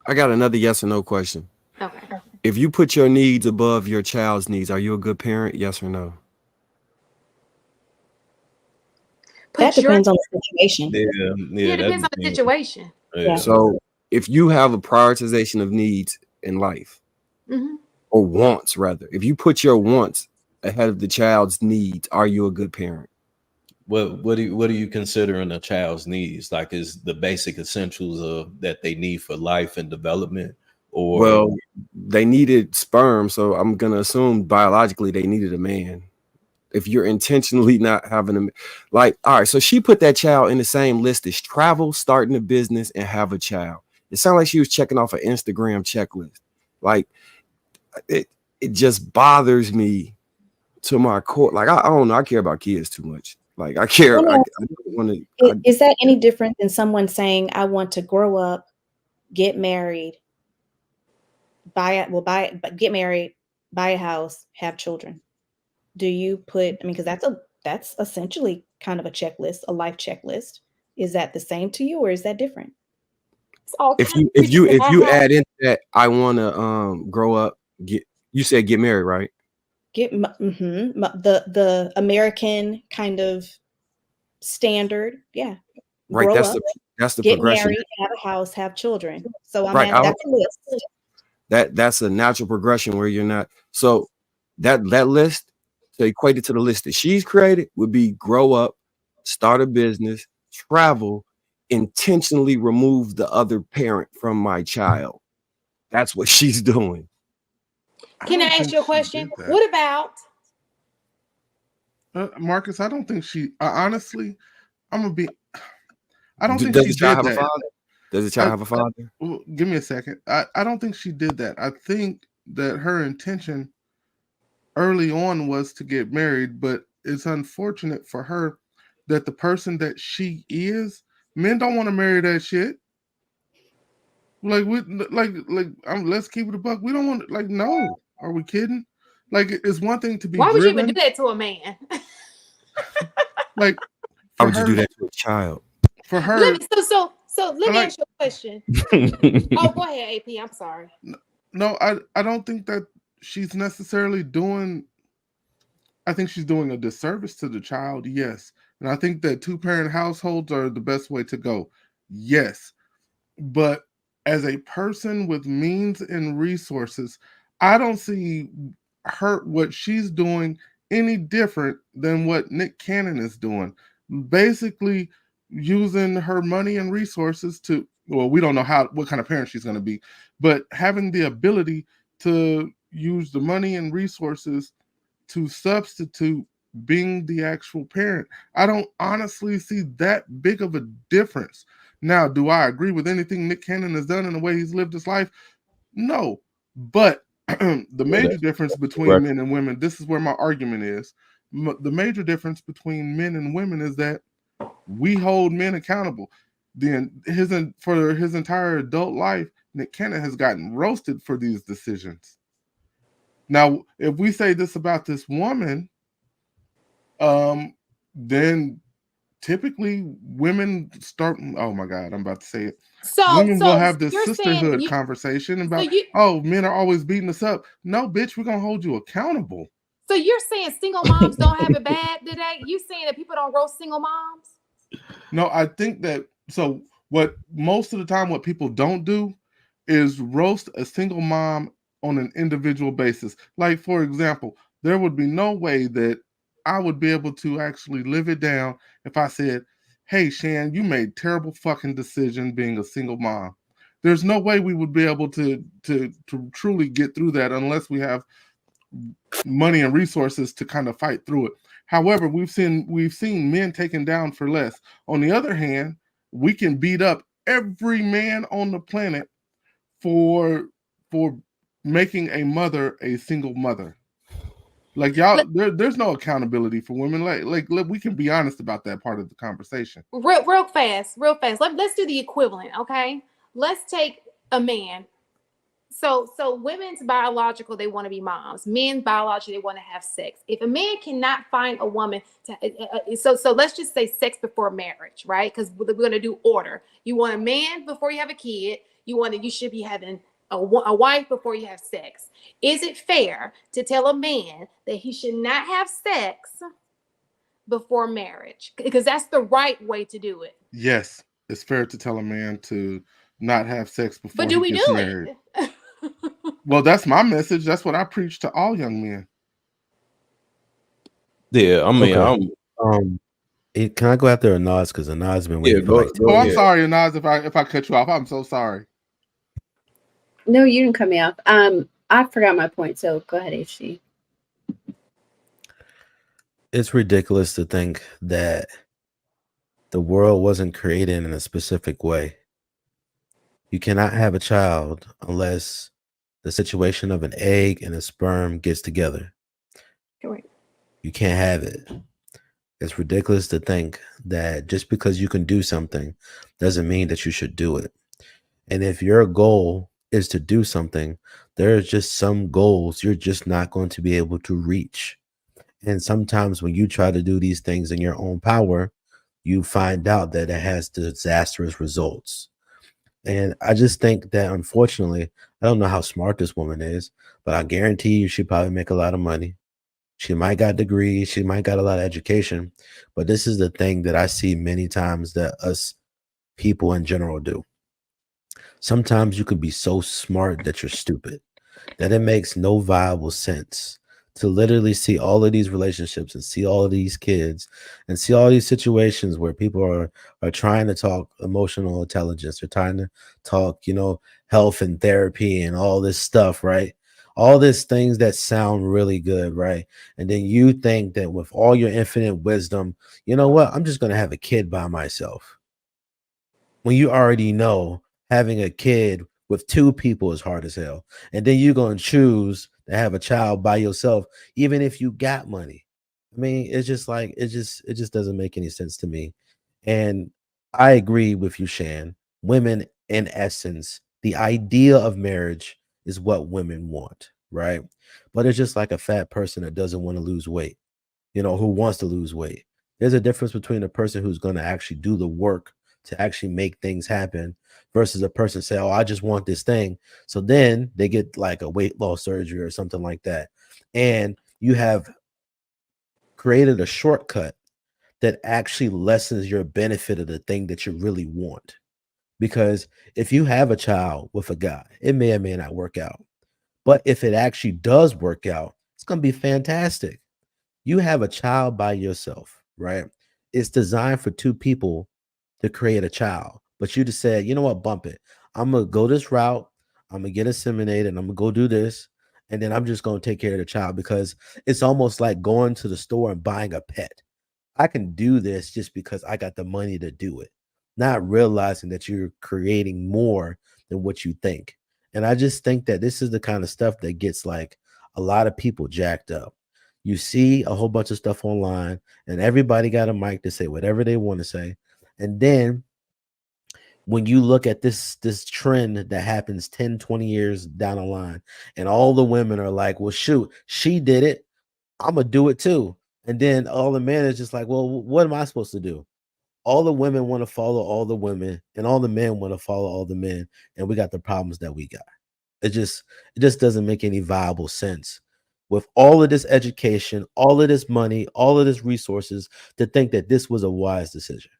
I got another yes or no question. Okay. If you put your needs above your child's needs, are you a good parent? Yes or no? That Put your depends on the situation. Yeah, Yeah, yeah, it that depends on the depends. situation. Yeah. Yeah. So if you have a prioritization of needs in life, Hmm. or wants rather, if you put your wants ahead of the child's needs, are you a good parent? What do you consider in a child's needs? Like, is the basic essentials of that they need for life and development, or Well, they needed sperm, so I'm gonna assume biologically they needed a man. If you're intentionally not having a, like, all right, so she put that child in the same list as travel, starting a business, and have a child. It sounded like she was checking off an Instagram checklist. Like it, it just bothers me to my core. Like I don't know, I care about kids too much. Like I care, I don't want to. Is that any different than someone saying, I want to grow up, get married, get married, buy a house, have children? Do you put, I mean, because that's essentially kind of a checklist, a life checklist. Is that the same to you or is that different? It's all If kind you of if creatures you in if my you house. add into that, I want to grow up. Get you said get married, right? The American kind of standard, yeah. Right. Grow up, That's the get progression. married, have a house, have children. So I'm Right. at that's a list. That's a natural progression where you're not. So that list to equate it to the list that she's created would be grow up, start a business, travel, intentionally remove the other parent from my child. That's what she's doing. I Can I don't ask think you a she question? did that. What about Marcus, I don't think she. Honestly, I'm gonna be. I don't think Does she the child did have a that. father? Does the child I, have a father? well, give me a second. I don't think she did that. I think that her intention early on was to get married, but it's unfortunate for her that the person that she is, men don't want to marry that shit. Like we let's keep it a buck. We don't want like no. Are we kidding? Like it's one thing to be why would you even do driven. that to a man? Like How for would you do her, that to a child? for her, Let me like ask you a question. Oh, go ahead, AP. I'm sorry. no, I don't think that she's necessarily doing. I think she's doing a disservice to the child. Yes, and I think that two-parent households are the best way to go. Yes, but as a person with means and resources, I don't see her what she's doing any different than what Nick Cannon is doing. Basically, using her money and resources to well, we don't know how what kind of parent she's going to be, but having the ability to use the money and resources to substitute being the actual parent. I don't honestly see that big of a difference. Now, do I agree with anything Nick Cannon has done in the way he's lived his life? No. But the yeah, major difference that's between correct. men and women, this is where my argument is. The major difference between men and women is that we hold men accountable. Then for his entire adult life, Nick Cannon has gotten roasted for these decisions. Now, if we say this about this woman, then typically women start. Oh my God, I'm about to say it. So, Women will so have this you're saying sisterhood you, conversation so about, you, oh, men are always beating us up. No, bitch, we're gonna hold you accountable. so you're saying single moms don't have it bad today? You saying that people don't roast single moms? No, I think that so. What most of the time, what people don't do is roast a single mom on an individual basis. Like, for example, there would be no way that I would be able to actually live it down if I said, "Hey, Shan, you made terrible fucking decision being a single mom." There's no way we would be able to truly get through that unless we have money and resources to kind of fight through it. However, we've seen men taken down for less. On the other hand, we can beat up every man on the planet for for making a mother a single mother. Like y'all, there's no accountability for women. We can be honest about that part of the conversation. Real fast. Let's do the equivalent, okay? Let's take a man. So women's biological, they want to be moms. Men biological, they want to have sex. If a man cannot find a woman to, so let's just say sex before marriage, right? Because we're going to do order. You want a man before you have a kid. you should be having a wife before you have sex. Is it fair to tell a man that he should not have sex before marriage? Because that's the right way to do it. Yes, it's fair to tell a man to not have sex before But do we he gets do married. it? Well, that's my message. That's what I preach to all young men. Yeah, I mean, Okay. Can I go after Anaz, because Anaz been waiting for like Oh, I'm ahead. sorry, Anaz, if I cut you off. I'm so sorry. No, you didn't cut me off. I forgot my point, so go ahead, HG. It's ridiculous to think that the world wasn't created in a specific way. You cannot have a child unless the situation of an egg and a sperm gets together. Correct. You can't have it. It's ridiculous to think that just because you can do something doesn't mean that you should do it. And if your goal is to do something, there's just some goals you're just not going to be able to reach. And sometimes when you try to do these things in your own power, you find out that it has disastrous results. And I just think that, unfortunately, I don't know how smart this woman is, but I guarantee you she probably make a lot of money. She might got degrees, she might got a lot of education, but this is the thing that I see many times that us people in general do. Sometimes you can be so smart that you're stupid, that it makes no viable sense to literally see all of these relationships and see all of these kids and see all these situations where people are trying to talk emotional intelligence, they're trying to talk, health and therapy and all this stuff, right? All these things that sound really good, right? And then you think that with all your infinite wisdom, you know what? I'm just going to have a kid by myself. When you already know having a kid with two people is hard as hell. And then you're going to choose to have a child by yourself, even if you got money. I mean, it's just like, it just doesn't make any sense to me. And I agree with you, Shan. Women, in essence, the idea of marriage is what women want, right? But it's just like a fat person that doesn't want to lose weight, who wants to lose weight. There's a difference between a person who's going to actually do the work to actually make things happen versus a person say, oh, I just want this thing. So then they get like a weight loss surgery or something like that. And you have created a shortcut that actually lessens your benefit of the thing that you really want. Because if you have a child with a guy, it may or may not work out. But if it actually does work out, it's going to be fantastic. You have a child by yourself, right? It's designed for two people to create a child. But you just said, you know what, bump it. I'm going to go this route. I'm going to get inseminated and I'm going to go do this. And then I'm just going to take care of the child, because it's almost like going to the store and buying a pet. I can do this just because I got the money to do it, not realizing that you're creating more than what you think. And I just think that this is the kind of stuff that gets like a lot of people jacked up. You see a whole bunch of stuff online and everybody got a mic to say whatever they want to say. And then when you look at this trend that happens 10, 20 years down the line, and all the women are like, well, shoot, she did it, I'm going to do it too. And then all the men is just like, well, what am I supposed to do? All the women want to follow all the women and all the men want to follow all the men. And we got the problems that we got. It just doesn't make any viable sense with all of this education, all of this money, all of this resources to think that this was a wise decision.